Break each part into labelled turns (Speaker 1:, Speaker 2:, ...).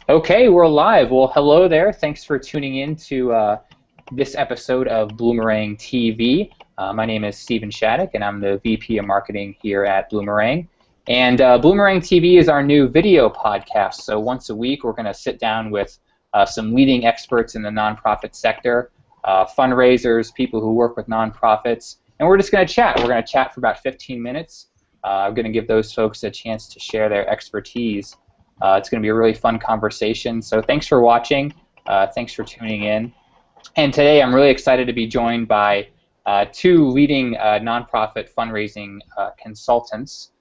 Speaker 1: Okay, we're live. Well, hello there. Thanks for tuning in to this episode of Bloomerang TV. My name is Stephen Shattuck, and I'm the VP of Marketing here at Bloomerang. And Bloomerang TV is our new video podcast. So once a week, we're going to sit down with some leading experts in the nonprofit sector, fundraisers, people who work with nonprofits, and we're just going to chat. We're going to chat for about 15 minutes. I'm going to give those folks a chance to share their expertise. It's going to be a really fun conversation. So thanks for watching. Thanks for tuning in. And today I'm really excited to be joined by two leading nonprofit fundraising consultants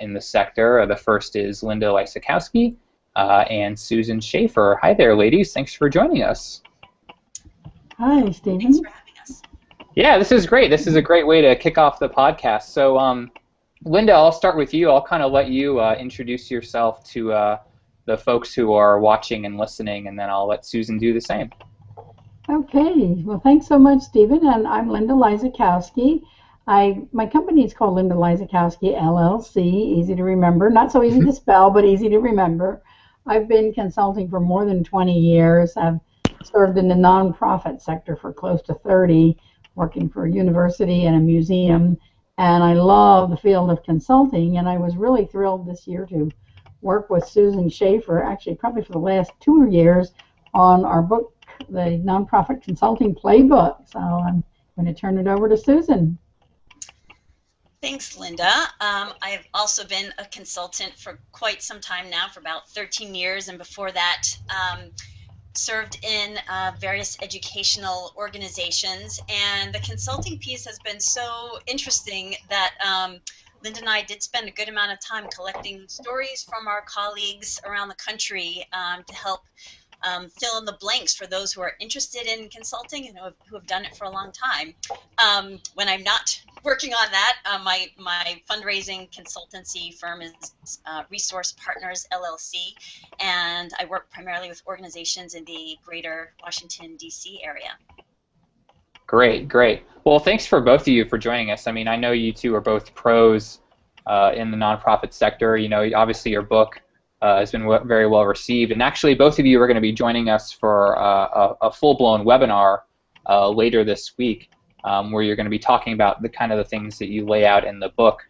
Speaker 1: in the sector. The first is Linda Lysakowski and Susan Schaefer. Hi there, ladies. Thanks for joining us.
Speaker 2: Hi, Stephen.
Speaker 3: Thanks for having us.
Speaker 1: Yeah, this is great. This is a great way to kick off the podcast. So, Linda, I'll start with you. I'll kind of let you introduce yourself to the folks who are watching and listening, and then I'll let Susan do the same.
Speaker 2: Okay. Well, thanks so much, Stephen. And I'm Linda Lysakowski. My company is called Linda Lysakowski, LLC. Easy to remember. Not so easy to spell, but easy to remember. I've been consulting for more than 20 years. I've served in the nonprofit sector for close to 30, working for a university and a museum. And I love the field of consulting, and I was really thrilled this year to work with Susan Schaefer, actually probably for the last 2 years, on our book, the Nonprofit Consulting Playbook. So I'm going to turn it over to Susan.
Speaker 3: Thanks, Linda. I've also been a consultant for quite some time now, for about 13 years, and before that served in various educational organizations, and the consulting piece has been so interesting that Linda and I did spend a good amount of time collecting stories from our colleagues around the country to help fill in the blanks for those who are interested in consulting and who have done it for a long time. When I'm not working on that, my fundraising consultancy firm is Resource Partners, LLC, and I work primarily with organizations in the greater Washington, D.C. area.
Speaker 1: Great, great. Well, thanks for both of you for joining us. I mean, I know you two are both pros in the nonprofit sector. You know, obviously your book has been very well received, and actually both of you are going to be joining us for a full-blown webinar later this week, where you're going to be talking about the kind of the things that you lay out in the book.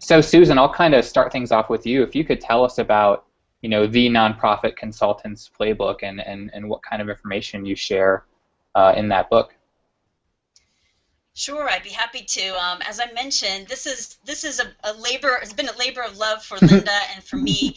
Speaker 1: So Susan, I'll kind of start things off with you. If you could tell us about, you know, the Nonprofit Consultants Playbook and what kind of information you share in that book.
Speaker 3: Sure, I'd be happy to. As I mentioned, this is a labor. It's been a labor of love for Linda and for me.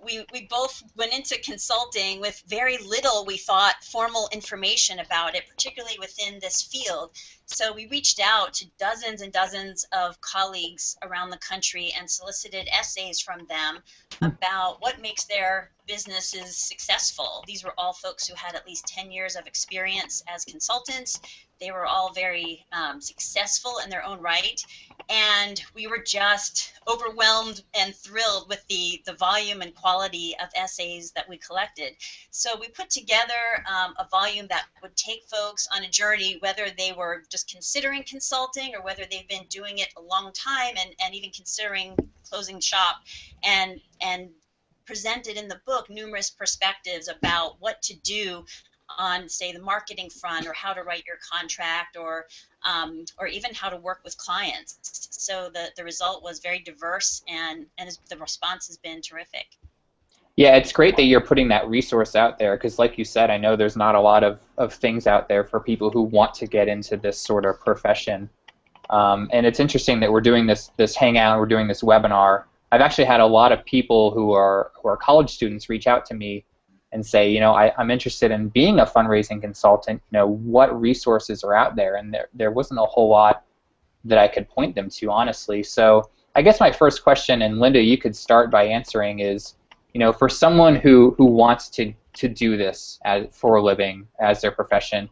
Speaker 3: We both went into consulting with very little, we thought, formal information about it, particularly within this field. So we reached out to dozens and dozens of colleagues around the country and solicited essays from them about what makes their businesses successful. These were all folks who had at least 10 years of experience as consultants. They were all very successful in their own right, and we were just overwhelmed and thrilled with the volume and quality of essays that we collected. So we put together a volume that would take folks on a journey, whether they were just considering consulting or whether they've been doing it a long time and even considering closing shop, and presented in the book numerous perspectives about what to do on, say, the marketing front, or how to write your contract, or even how to work with clients. So the result was very diverse, and the response has been terrific.
Speaker 1: Yeah, it's great that you're putting that resource out there, because like you said, I know there's not a lot of things out there for people who want to get into this sort of profession. And it's interesting that we're doing this hangout, we're doing this webinar. I've actually had a lot of people who are college students reach out to me and say, you know, I'm interested in being a fundraising consultant. You know, what resources are out there? And there wasn't a whole lot that I could point them to, honestly. So I guess my first question, and Linda, you could start by answering, is, you know, for someone who wants to do this for a living as their profession,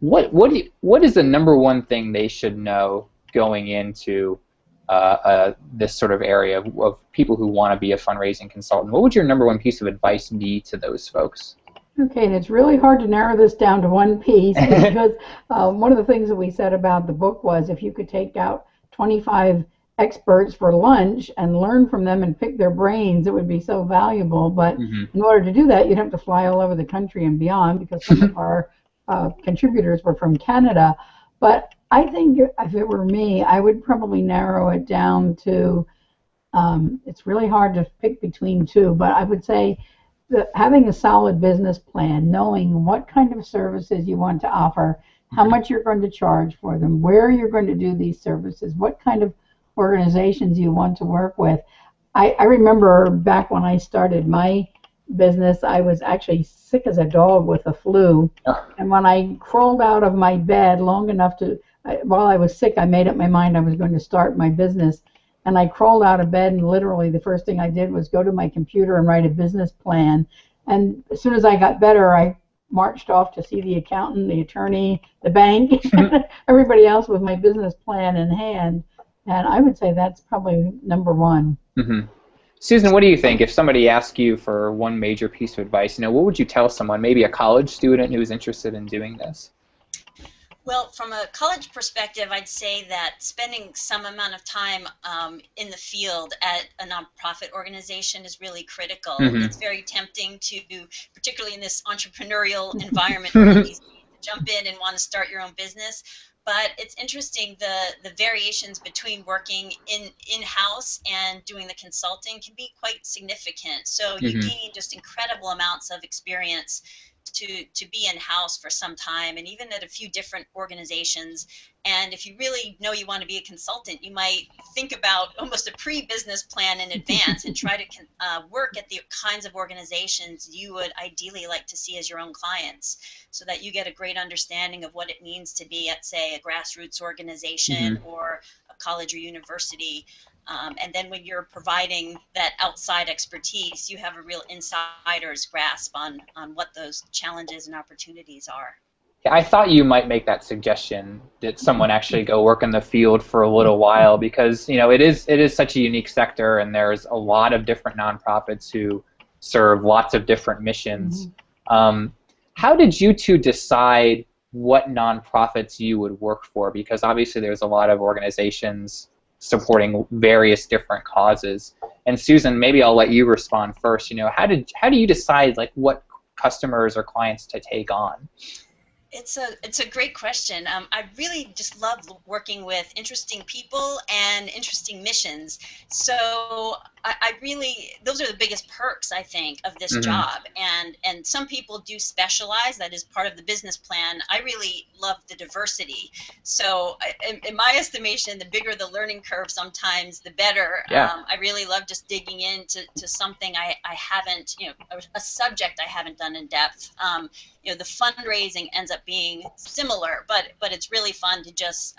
Speaker 1: what is the number one thing they should know going into this sort of area of people who want to be a fundraising consultant? What would your number one piece of advice be to those folks?
Speaker 2: Okay, and it's really hard to narrow this down to one piece, because one of the things that we said about the book was if you could take out 25 experts for lunch and learn from them and pick their brains, it would be so valuable. But in order to do that, you'd have to fly all over the country and beyond, because some of our contributors were from Canada. But I think if it were me, I would probably narrow it down to, it's really hard to pick between two, but I would say that having a solid business plan, knowing what kind of services you want to offer, how much you're going to charge for them, where you're going to do these services, what kind of organizations you want to work with. I remember back when I started my business, I was actually sick as a dog with the flu. And when I crawled out of my bed long enough to, while I was sick, I made up my mind I was going to start my business. And I crawled out of bed, and literally the first thing I did was go to my computer and write a business plan. And as soon as I got better, I marched off to see the accountant, the attorney, the bank, everybody else with my business plan in hand. And I would say that's probably number one.
Speaker 1: Susan, what do you think? If somebody asked you for one major piece of advice, what would you tell someone, maybe a college student who's interested in doing this?
Speaker 3: Well, from a college perspective, I'd say that spending some amount of time in the field at a nonprofit organization is really critical. It's very tempting to, particularly in this entrepreneurial environment, really easy to jump in and want to start your own business. But it's interesting, the variations between working in-house and doing the consulting can be quite significant. So you gain just incredible amounts of experience to be in-house for some time, and even at a few different organizations. And if you really know you want to be a consultant, you might think about almost a pre-business plan in advance and try to work at the kinds of organizations you would ideally like to see as your own clients, so that you get a great understanding of what it means to be at, say, a grassroots organization or a college or university. And then when you're providing that outside expertise, you have a real insider's grasp on what those challenges and opportunities are.
Speaker 1: Yeah, I thought you might make that suggestion, that someone actually go work in the field for a little while, because it is such a unique sector, and there's a lot of different nonprofits who serve lots of different missions. How did you two decide what nonprofits you would work for? Because obviously there's a lot of organizations supporting various different causes. And Susan, maybe I'll let you respond first. How do you decide what customers or clients to take on?
Speaker 3: It's a great question. I really just love working with interesting people and interesting missions. So I really, those are the biggest perks, I think, of this job. And some people do specialize. That is part of the business plan. I really love the diversity. So in my estimation, the bigger the learning curve sometimes, the better. I really love just digging into something I haven't, a subject I haven't done in depth. The fundraising ends up being similar, but it's really fun to just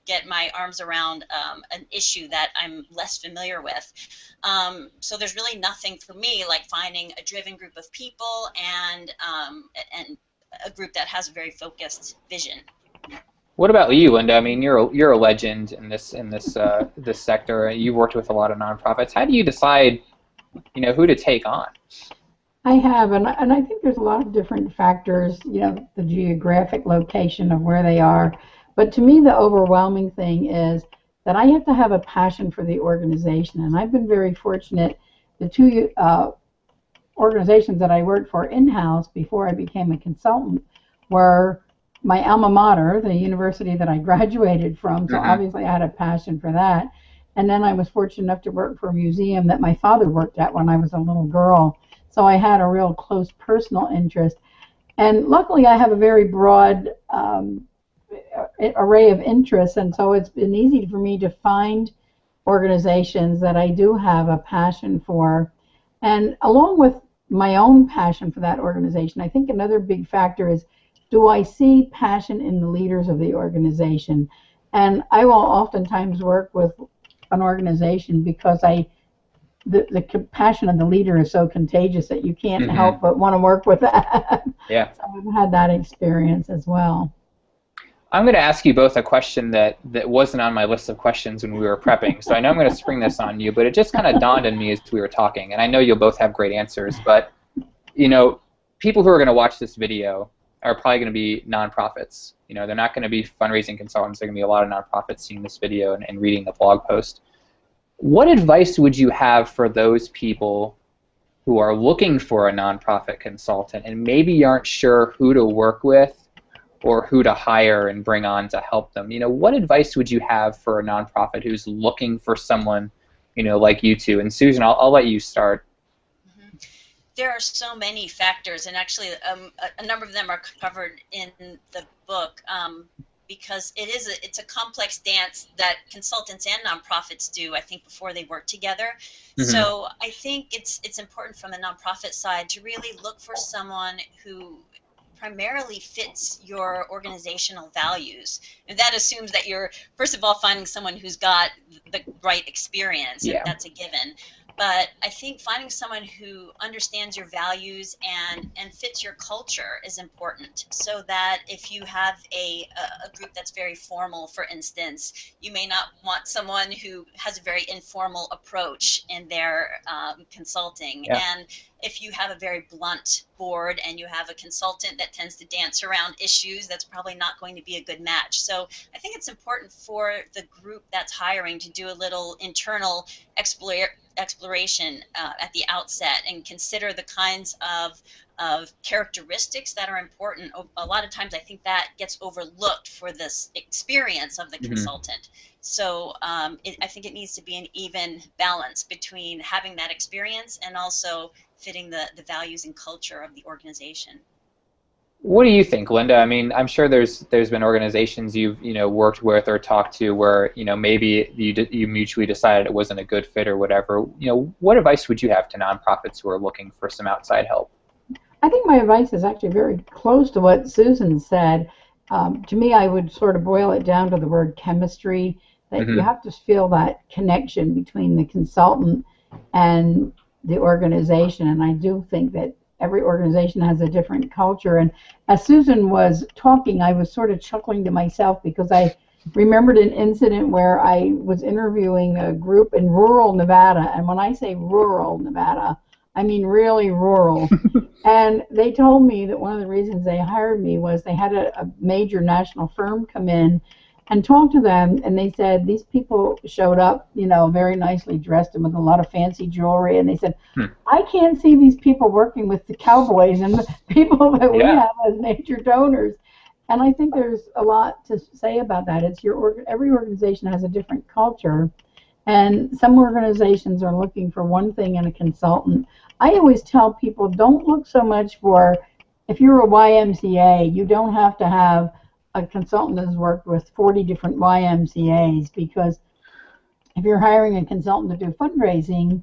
Speaker 3: get my arms around an issue that I'm less familiar with. So there's really nothing for me like finding a driven group of people and a group that has a very focused vision.
Speaker 1: What about you, Linda? I mean, you're a legend in this this sector. You've worked with a lot of nonprofits. How do you decide, who to take on?
Speaker 2: I have, and I think there's a lot of different factors, the geographic location of where they are. But to me, the overwhelming thing is that I have to have a passion for the organization. And I've been very fortunate. The two organizations that I worked for in-house before I became a consultant were my alma mater, the university that I graduated from. So obviously I had a passion for that. And then I was fortunate enough to work for a museum that my father worked at when I was a little girl. So I had a real close personal interest. And luckily I have a very broad array of interests, and so it's been easy for me to find organizations that I do have a passion for. And along with my own passion for that organization, I think another big factor is, do I see passion in the leaders of the organization? And I will oftentimes work with an organization because the passion of the leader is so contagious that you can't help but want to work with that.
Speaker 1: Yeah.
Speaker 2: So I've had that experience as well.
Speaker 1: I'm going to ask you both a question that wasn't on my list of questions when we were prepping, so I know I'm going to spring this on you, but it just kind of dawned on me as we were talking, and I know you'll both have great answers, but, people who are going to watch this video, are probably going to be nonprofits. You know, they're not going to be fundraising consultants. They're going to be a lot of nonprofits seeing this video and reading the blog post. What advice would you have for those people who are looking for a nonprofit consultant and maybe aren't sure who to work with or who to hire and bring on to help them? You know, what advice would you have for a nonprofit who's looking for someone, you know, like you two? And Susan, I'll let you start.
Speaker 3: There are so many factors, and actually a number of them are covered in the book, because it's a complex dance that consultants and nonprofits do, I think, before they work together. Mm-hmm. So I think it's important from the nonprofit side to really look for someone who primarily fits your organizational values. And that assumes that you're, first of all, finding someone who's got the right experience, and that's a given. But I think finding someone who understands your values and fits your culture is important, so that if you have a group that's very formal, for instance, you may not want someone who has a very informal approach in their consulting. Yeah. And if you have a very blunt board and you have a consultant that tends to dance around issues, that's probably not going to be a good match. So I think it's important for the group that's hiring to do a little internal exploration at the outset and consider the kinds of characteristics that are important. A lot of times I think that gets overlooked for this experience of the consultant. So I think it needs to be an even balance between having that experience and also fitting the values and culture of the organization.
Speaker 1: What do you think, Linda? I mean, I'm sure there's been organizations you've worked with or talked to where maybe you mutually decided it wasn't a good fit or whatever. What advice would you have to nonprofits who are looking for some outside help?
Speaker 2: I think my advice is actually very close to what Susan said. To me, I would sort of boil it down to the word chemistry. That you have to feel that connection between the consultant and the organization, and I do think that every organization has a different culture. And as Susan was talking, I was sort of chuckling to myself because I remembered an incident where I was interviewing a group in rural Nevada, and when I say rural Nevada, I mean really rural. And they told me that one of the reasons they hired me was they had a major national firm come in and talk to them, and they said these people showed up, very nicely dressed and with a lot of fancy jewelry, and they said, I can't see these people working with the cowboys and the people that we have as major donors. And I think there's a lot to say about that. It's every organization has a different culture, and some organizations are looking for one thing in a consultant. I always tell people, don't look so much for, if you're a YMCA, you don't have to have a consultant that has worked with 40 different YMCAs, because if you're hiring a consultant to do fundraising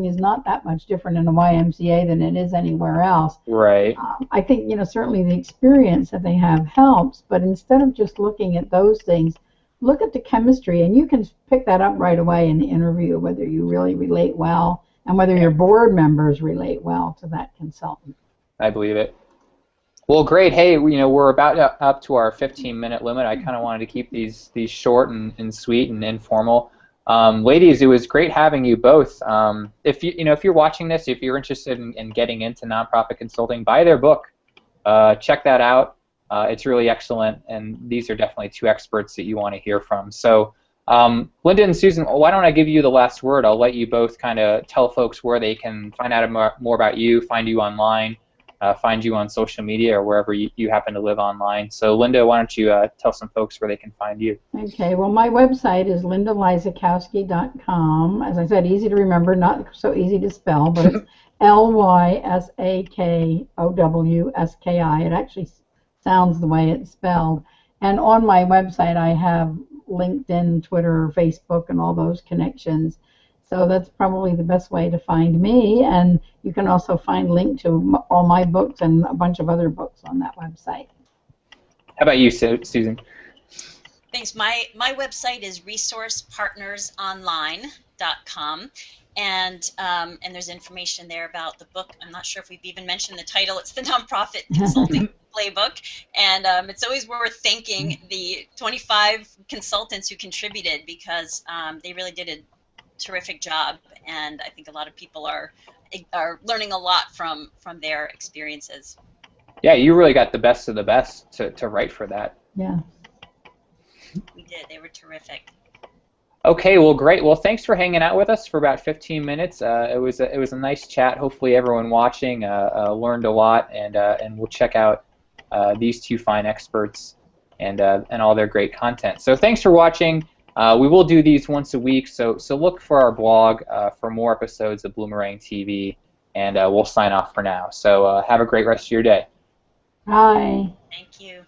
Speaker 2: is not that much different in a YMCA than it is anywhere else.
Speaker 1: Right.
Speaker 2: I think, certainly the experience that they have helps, but instead of just looking at those things, look at the chemistry, and you can pick that up right away in the interview, whether you really relate well and whether your board members relate well to that consultant.
Speaker 1: I believe it. Well, great. Hey, we're about up to our 15-minute limit. I kind of wanted to keep these short and sweet and informal. Ladies, it was great having you both. If you're watching this, if you're interested in getting into nonprofit consulting, buy their book. Check that out. It's really excellent, and these are definitely two experts that you want to hear from. So, Linda and Susan, why don't I give you the last word? I'll let you both kind of tell folks where they can find out more about you, find you online. Find you on social media or wherever you happen to live online. So, Linda, why don't you tell some folks where they can find you?
Speaker 2: Okay, well, my website is lindalysakowski.com. As I said, easy to remember, not so easy to spell, but it's Lysakowski. It actually sounds the way it's spelled. And on my website, I have LinkedIn, Twitter, Facebook, and all those connections. So that's probably the best way to find me, and you can also find link to all my books and a bunch of other books on that website.
Speaker 1: How about you, Susan?
Speaker 3: Thanks. My website is resourcepartnersonline.com, and there's information there about the book. I'm not sure if we've even mentioned the title. It's the Nonprofit Consulting Playbook, and it's always worth thanking the 25 consultants who contributed, because they really did a terrific job, and I think a lot of people are learning a lot from their experiences.
Speaker 1: Yeah, you really got the best of the best to write for that.
Speaker 2: Yeah.
Speaker 3: We did. They were terrific.
Speaker 1: Okay, well, great. Well, thanks for hanging out with us for about 15 minutes. It was a nice chat. Hopefully, everyone watching learned a lot, and we'll check out these two fine experts and all their great content. So, thanks for watching. We will do these once a week, so look for our blog for more episodes of Bloomerang TV, and we'll sign off for now. So, have a great rest of your day.
Speaker 2: Bye.
Speaker 3: Thank you.